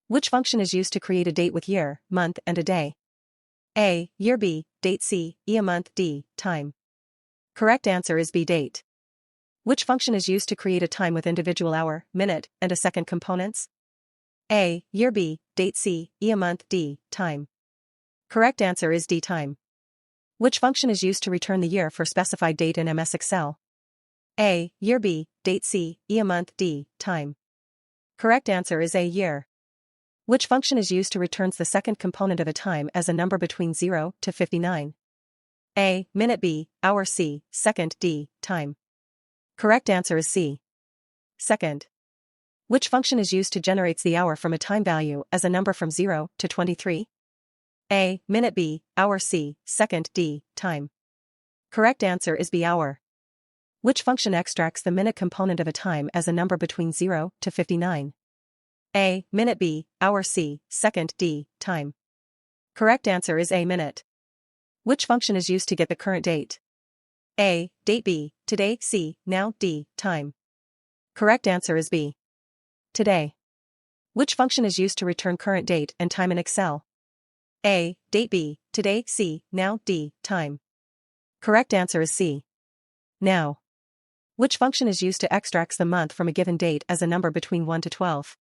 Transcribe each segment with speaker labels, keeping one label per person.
Speaker 1: Which function is used to create a date with year, month, and a day? A. Year. B. Date. C. EOMONTH. D. Time. Correct answer is B. Date. Which function is used to create a time with individual hour, minute, and a second components? A. Year. B. Date. C. EOMONTH. D. Time. Correct answer is D. Time. Which function is used to return the year for specified date in MS Excel? A. Year. B. Date. C. EOMONTH. D. Time. Correct answer is A. Year. Which function is used to returns the second component of a time as a number between 0 to 59? A. Minute. B. Hour. C. Second. D. Time. Correct answer is C. Second. Which function is used to generates the hour from a time value as a number from 0 to 23? A. Minute. B. Hour. C. Second. D. Time. Correct answer is B. Hour. Which function extracts the minute component of a time as a number between 0 to 59? A. Minute. B. Hour. C. Second. D. Time. Correct answer is A. Minute. Which function is used to get the current date? A. Date. B. Today. C. Now. D. Time. Correct answer is B. Today. Which function is used to return current date and time in Excel? A. Date. B. Today. C. Now. D. Time. Correct answer is C. Now. Which function is used to extracts the month from a given date as a number between 1 to 12?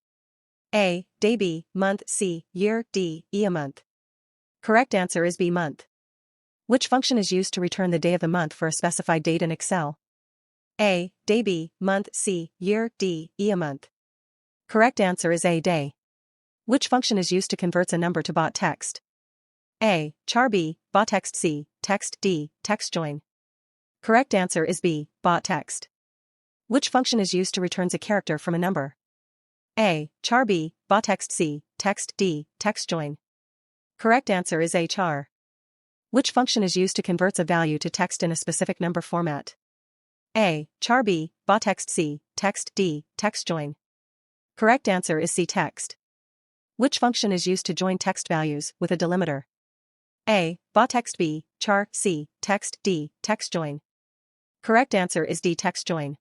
Speaker 1: A. Day. B. Month. C. Year. D. EOMONTH. Correct answer is B. Month. Which function is used to return the day of the month for a specified date in Excel? A. Day. B. Month. C. Year. D. EOMONTH. Correct answer is A. Day. Which function is used to converts a number to bot text? A. Char. B. Bot text. C. Text. D. Text join. Correct answer is B. Bot text. Which function is used to returns a character from a number? A. Char. B. Bot text. C. Text. D. Text join. Correct answer is A. Char. Which function is used to converts a value to text in a specific number format? A. Char. B. Bot text. C. Text. D. Text join. Correct answer is C. Text. Which function is used to join text values with a delimiter? A. Bot text. B. Char. C. Text. D. Text join. Correct answer is D. Text join.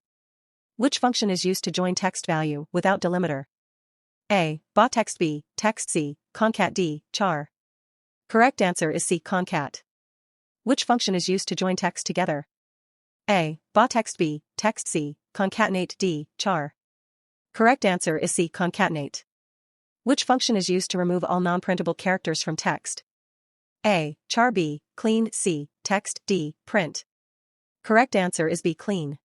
Speaker 1: Which function is used to join text value without delimiter? A. Bot text. B. Text. C. Concat. D. Char. Correct answer is C. Concat. Which function is used to join text together? A. Bot text. B. Text. C. Concatenate. D. Char. Correct answer is C. Concatenate. Which function is used to remove all non-printable characters from text? A. Char. B. Clean. C. Text. D. Print. Correct answer is B. Clean.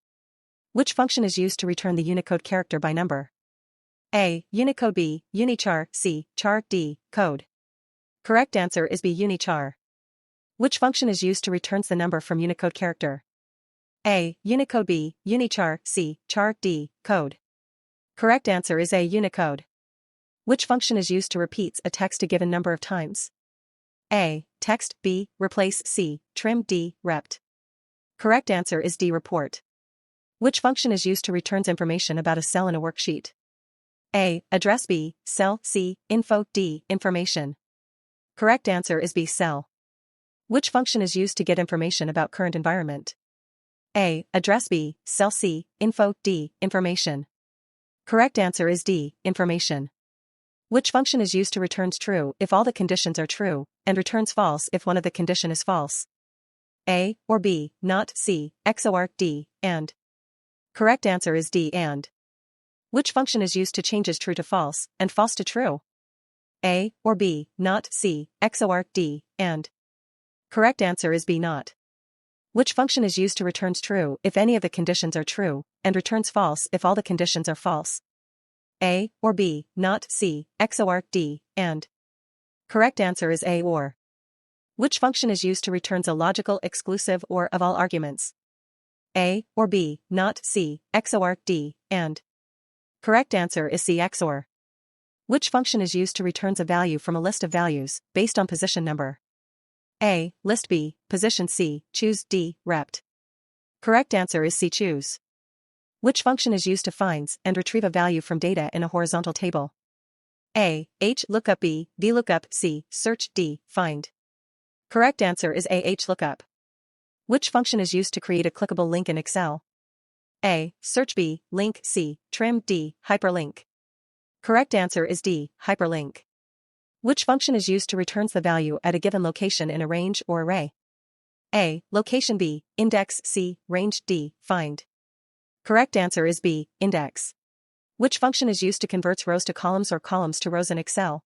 Speaker 1: Which function is used to return the Unicode character by number? A. Unicode. B. Unichar. C. Char. D. Code. Correct answer is B. Unichar. Which function is used to returns the number from Unicode character? A. Unicode. B. Unichar. C. Char. D. Code. Correct answer is A. Unicode. Which function is used to repeats a text a given number of times? A. Text. B. Replace. C. Trim. D. Rept. Correct answer is D. Report. Which function is used to returns information about a cell in a worksheet? A. Address. B. Cell. C. Info. D. Information. Correct answer is B. Cell. Which function is used to get information about current environment? A. Address. B. Cell. C. Info. D. Information. Correct answer is D. Information. Which function is used to returns true if all the conditions are true, and returns false if one of the condition is false? A. Or B. Not. C. XOR. D. And. Correct answer is D. And. Which function is used to changes true to false, and false to true? A. Or B. Not. C. XOR. D. And. Correct answer is B. Not. Which function is used to returns true if any of the conditions are true, and returns false if all the conditions are false? A. Or B. Not. C. XOR. D. And. Correct answer is A. Or. Which function is used to returns a logical exclusive or of all arguments? A. Or B. Not. C. XOR. D. And. Correct answer is C. XOR. Which function is used to returns a value from a list of values based on position number? A. List. B. Position. C. Choose. D. Rept. Correct answer is C. Choose. Which function is used to finds and retrieve a value from data in a horizontal table? A. H. Lookup. B. VLOOKUP. C. Search. D. Find. Correct answer is A. H. Lookup. Which function is used to create a clickable link in Excel? A. Search. B. Link. C. Trim. D. Hyperlink. Correct answer is D, hyperlink. Which function is used to returns the value at a given location in a range or array? A. Location B, index C, range D, find. Correct answer is B, index. Which function is used to convert rows to columns or columns to rows in Excel?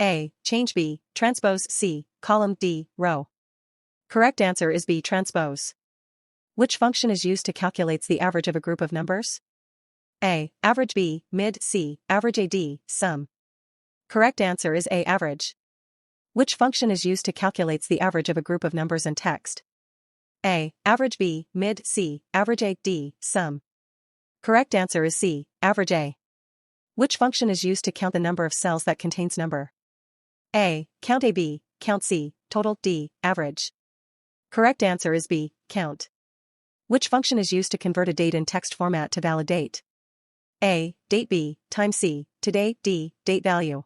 Speaker 1: A. Change B, transpose C, column D, row. Correct answer is B, transpose. Which function is used to calculates the average of a group of numbers? A. Average B, mid C, average A D, sum. Correct answer is A, average. Which function is used to calculates the average of a group of numbers and text? A. Average B, mid C, average A D, sum. Correct answer is C, average A. Which function is used to count the number of cells that contains number? A. Count A B, count C, total D, average. Correct answer is B, count. Which function is used to convert a date in text format to valid date? A. Date B, time C, today D, date value.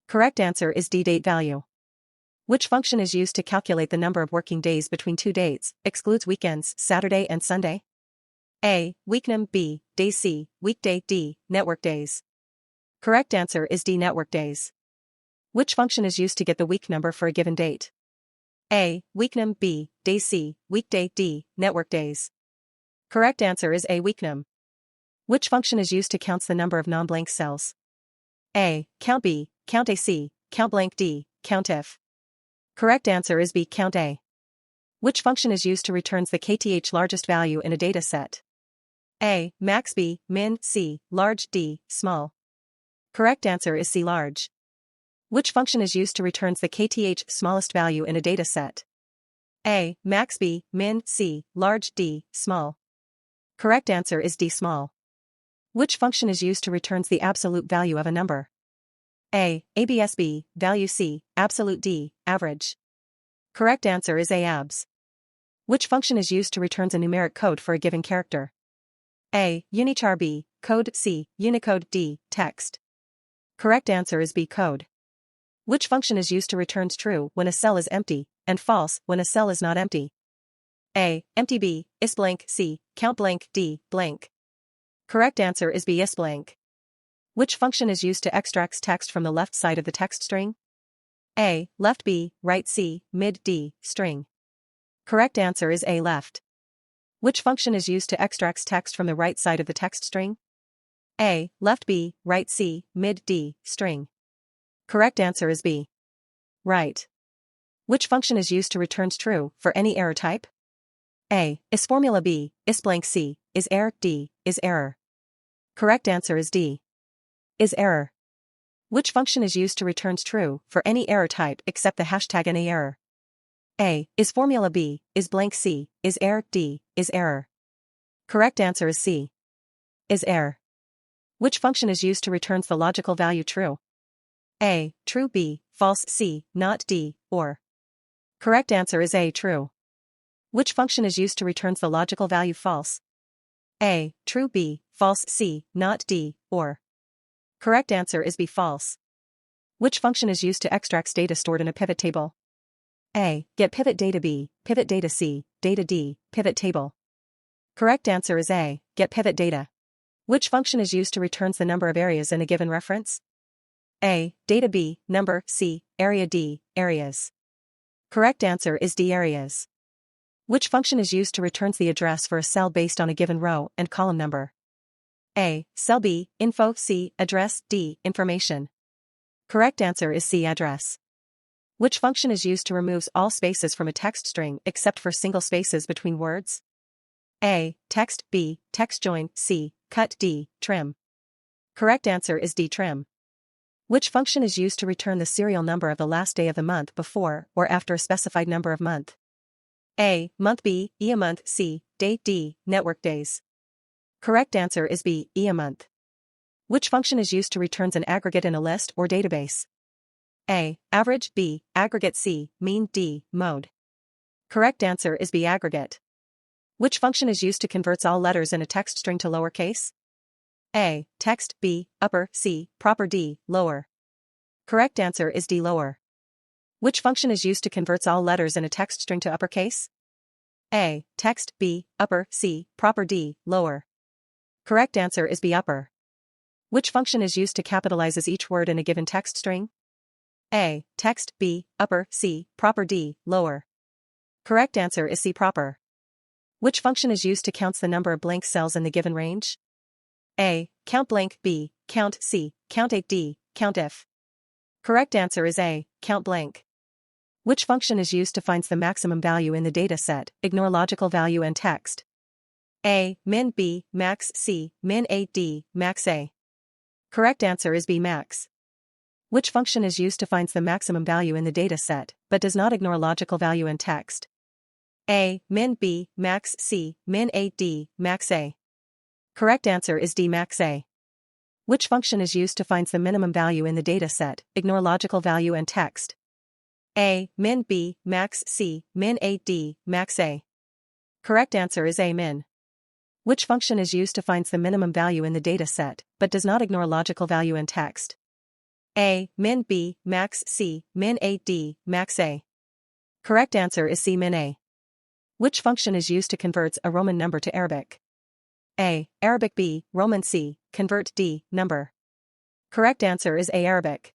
Speaker 1: Correct answer is D, date value. Which function is used to calculate the number of working days between two dates, excludes weekends, Saturday and Sunday? A. Weeknum B, day C, weekday D, network days. Correct answer is D, network days. Which function is used to get the week number for a given date? A. Weeknum B, day C, weekday D, network days. Correct answer is A, weeknum. Which function is used to count the number of non-blank cells? A. Count B, count A C, count blank D, count if. Correct answer is B, count A. Which function is used to returns the kth largest value in a data set? A. Max B, min C, large D, small. Correct answer is C, large. Which function is used to returns the kth smallest value in a data set? A. Max B, min C, large D, small. Correct answer is D, small. Which function is used to returns the absolute value of a number? A. ABSB, value C, absolute D, average. Correct answer is A, abs. Which function is used to returns a numeric code for a given character? A. Unichar B, code C, Unicode D, text. Correct answer is B, code. Which function is used to returns true when a cell is empty, and false when a cell is not empty? A. Empty B, is blank C, count blank D, blank. Correct answer is B, is blank. Which function is used to extract text from the left side of the text string? A. Left B, right C, mid D, string. Correct answer is A, left. Which function is used to extract text from the right side of the text string? A. Left B, right C, mid D, string. Correct answer is B, right. Which function is used to returns true for any error type? A. Is formula B, is blank C, is error D, is error. Correct answer is D, is error. Which function is used to returns true for any error type except the hashtag any error? A. Is formula B, is blank C, is error D, is error. Correct answer is C, is error. Which function is used to returns the logical value true? A. True B, false C, not D, or. Correct answer is A, true. Which function is used to returns the logical value false? A. True B, false C, not D, or. Correct answer is B, false. Which function is used to extract data stored in a pivot table? A. Get pivot data B, pivot data C, data D, pivot table. Correct answer is A. Get pivot data. Which function is used to returns the number of areas in a given reference? A. Data B, number C, area D, areas. Correct answer is D, areas. Which function is used to returns the address for a cell based on a given row and column number? A. Cell B, info C, address D, information. Correct answer is C, address. Which function is used to removes all spaces from a text string except for single spaces between words? A. Text B, text join C, cut D, trim. Correct answer is D, trim. Which function is used to return the serial number of the last day of the month before or after a specified number of month? A. Month B, EOMONTH C, day D, network days. Correct answer is B, EOMONTH. Which function is used to returns an aggregate in a list or database? A. Average B, aggregate C, mean D, mode. Correct answer is B, aggregate. Which function is used to converts all letters in a text string to lowercase? A. Text B, upper C, proper D, lower. Correct answer is D, lower. Which function is used to converts all letters in a text string to uppercase? A. Text B, upper C, proper D, lower. Correct answer is B, upper. Which function is used to capitalizes each word in a given text string? A. Text, B. Upper, C. Proper, D. Lower. Correct answer is C. Proper. Which function is used to count the number of blank cells in the given range? A. Count blank, B. Count, C. Count 8, D. Count if. Correct answer is A. Count blank. Which function is used to find the maximum value in the data set? Ignore logical value and text. A. Min, B. Max, C. Min, A, D. Max, A. Correct answer is B. Max. Which function is used to find the maximum value in the data set, but does not ignore logical value and text? A. Min, B. Max, C. Min, A, D. Max, A. Correct answer is D. Max, A. Which function is used to find the minimum value in the data set? Ignore logical value and text. A. Min, B. Max, C. Min, A, D. Max, A. Correct answer is A. Min. Which function is used to find the minimum value in the data set, but does not ignore logical value and text? A. Min, B. Max, C. Min, A, D. Max, A. Correct answer is C. Min, A. Which function is used to convert a Roman number to Arabic? A. Arabic, B. Roman, C. Convert, D. Number. Correct answer is A. Arabic.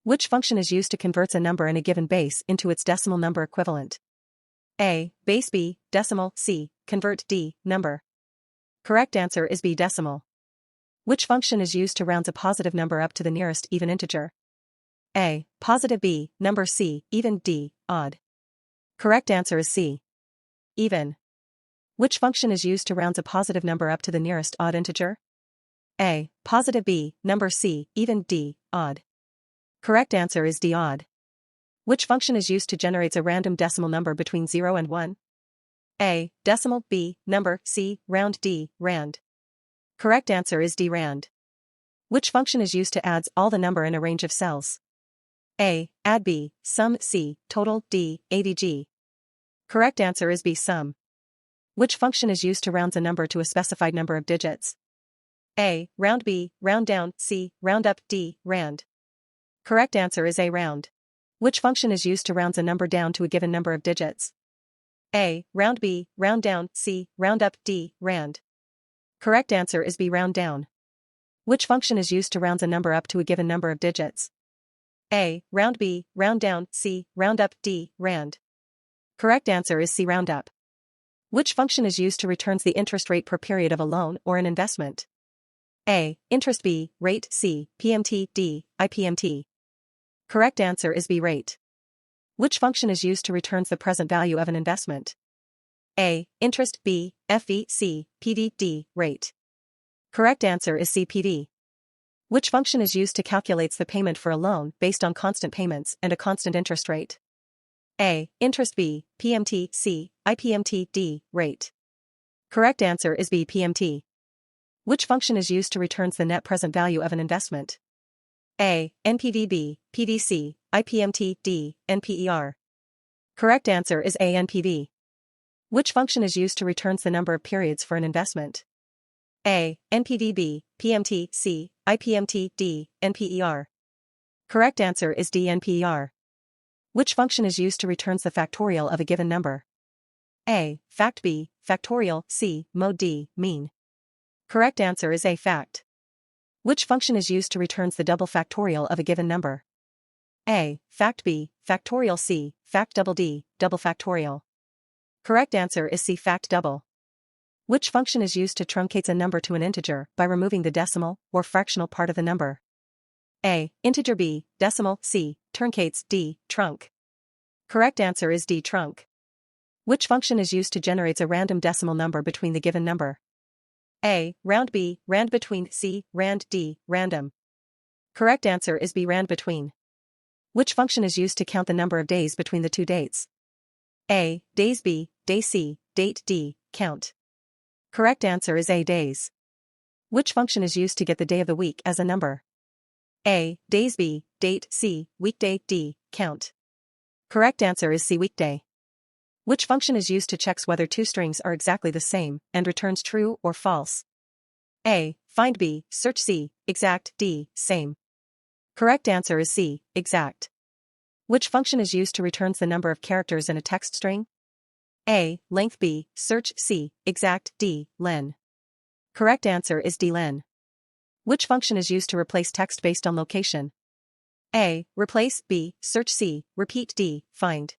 Speaker 1: Which function is used to convert a number in a given base into its decimal number equivalent? A. Base, B. Decimal, C. Convert, D. Number. Correct answer is B. Decimal. Which function is used to round a positive number up to the nearest even integer? A. Positive, B. Number, C. Even, D. Odd. Correct answer is C. Even. Which function is used to round a positive number up to the nearest odd integer? A. Positive, B. Number, C. Even, D. Odd. Correct answer is D. Odd. Which function is used to generate a random decimal number between 0 and 1? A. Decimal, B. Number, C. Round, D. Rand. Correct answer is D. Rand. Which function is used to add all the number in a range of cells? A. Add, B. Sum, C. Total, D. AVG. Correct answer is B. Sum. Which function is used to round a number to a specified number of digits? A. Round, B. Round down, C. Round up, D. Rand. Correct answer is A. Round. Which function is used to round a number down to a given number of digits? A. Round, B. Round down, C. Round up, D. Rand. Correct answer is B. Round down. Which function is used to round a number up to a given number of digits? A. Round, B. Round down, C. Round up, D. Rand. Correct answer is C. Round up. Which function is used to return the interest rate per period of a loan or an investment? A. Interest, B. Rate, C. PMT, D. IPMT. Correct answer is B. Rate. Which function is used to return the present value of an investment? A. Interest, B. FV, C. PD, D. Rate. Correct answer is C. PD. Which function is used to calculate the payment for a loan based on constant payments and a constant interest rate? A. Interest, B. PMT, C. IPMT, D. Rate. Correct answer is B. PMT. Which function is used to return the net present value of an investment? A. NPV, B. PDC, IPMT, D. NPER. Correct answer is A. NPV. Which function is used to return the number of periods for an investment? A. NPV, B. PMT, C. IPMT, D. NPER. Correct answer is D. NPER. Which function is used to return the factorial of a given number? A. Fact, B. Factorial, C. Mode, D. Mean. Correct answer is A. Fact. Which function is used to return the double factorial of a given number? A. Fact, B. Factorial, C. Fact double, D. Double factorial. Correct answer is C. Fact double. Which function is used to truncate a number to an integer by removing the decimal or fractional part of the number? A. Integer, B. Decimal, C. Truncates, D. Trunc. Correct answer is D. Trunc. Which function is used to generate a random decimal number between the given number? A. Round, B. Rand between, C. Rand, D. Random. Correct answer is B. Rand between. Which function is used to count the number of days between the two dates? A. Days, B. Day, C. Date, D. Count. Correct answer is A. Days. Which function is used to get the day of the week as a number? A. Days, B. Date, C. Weekday, D. Count. Correct answer is C. Weekday. Which function is used to check whether two strings are exactly the same and returns true or false? A. Find, B. Search, C. Exact, D. Same. Correct answer is C. Exact. Which function is used to return the number of characters in a text string? A. Length, B. Search, C. Exact, D. Len. Correct answer is D. Len. Which function is used to replace text based on location? A. Replace. B. Search. C. Repeat. D. Find.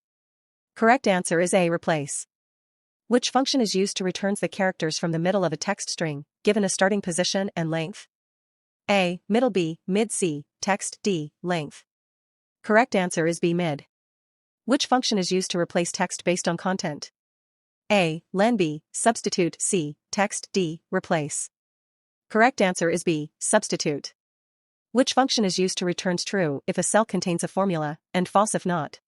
Speaker 1: Correct answer is A. Replace. Which function is used to return the characters from the middle of a text string, given a starting position and length? A. Middle. B. Mid. C. Text. D. Length. Correct answer is B. Mid. Which function is used to replace text based on content? A. Len. B. Substitute. C. Text. D. Replace. Correct answer is B. Substitute. Which function is used to return true if a cell contains a formula, and false if not?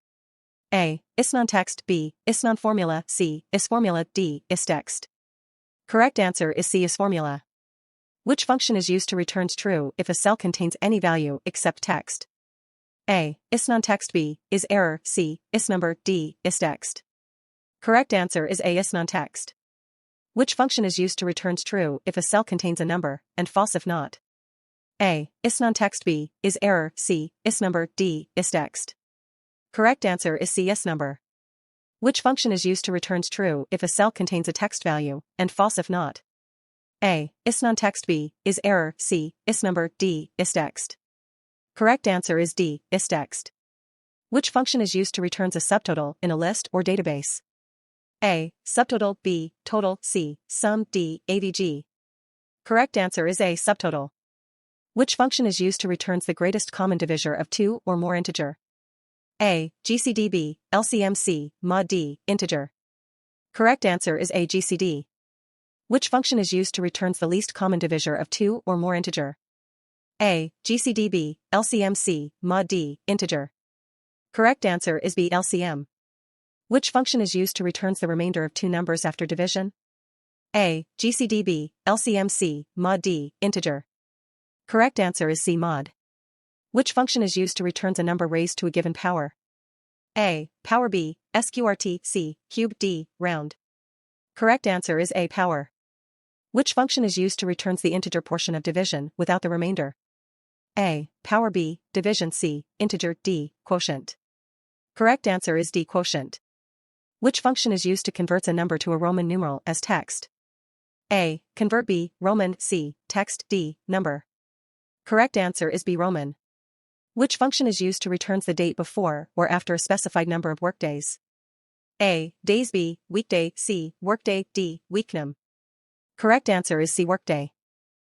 Speaker 1: A. IsNonText. B. IsNonFormula. C. IsFormula. D. Istext. Correct answer is C. IsFormula. Which function is used to return true if a cell contains any value except text? A. IsNonText. B. Is_error. C. IsNumber. D. Istext. Correct answer is A. IsNonText. Which function is used to return true if a cell contains a number, and false if not? A. IsNonText. B. Is_error. C. IsNumber. D. Istext. Correct answer is C. IsNumber. Which function is used to return true if a cell contains a text value, and false if not? A. IsNonText. B. Is_error. C. IsNumber. D. Istext. Correct answer is D. Istext. Which function is used to return a subtotal in a list or database? A. Subtotal. B. Total. C. Sum. D. AVG. Correct answer is A. Subtotal. Which function is used to return the greatest common divisor of two or more integer? A. GCD. B. LCM. C. Mod. D. Integer. Correct answer is A. GCD. Which function is used to return the least common divisor of two or more integer? A. GCD. B. LCM. C. Mod. D. Integer. Correct answer is B. LCM. Which function is used to return the remainder of two numbers after division? A. GCD. B. LCM. C. Mod. D. Integer. Correct answer is C. Mod. Which function is used to return a number raised to a given power? A. Power. B. SQRT. C. Cube. D. Round. Correct answer is A. Power. Which function is used to return the integer portion of division without the remainder? A. Power. B. Division. C. Integer. D. Quotient. Correct answer is D. Quotient. Which function is used to convert a number to a Roman numeral as text? A. Convert. B. Roman. C. Text. D. Number. Correct answer is B. Roman. Which function is used to return the date before or after a specified number of workdays? A. Days. B. Weekday. C. Workday. D. Weeknum. Correct answer is C. Workday.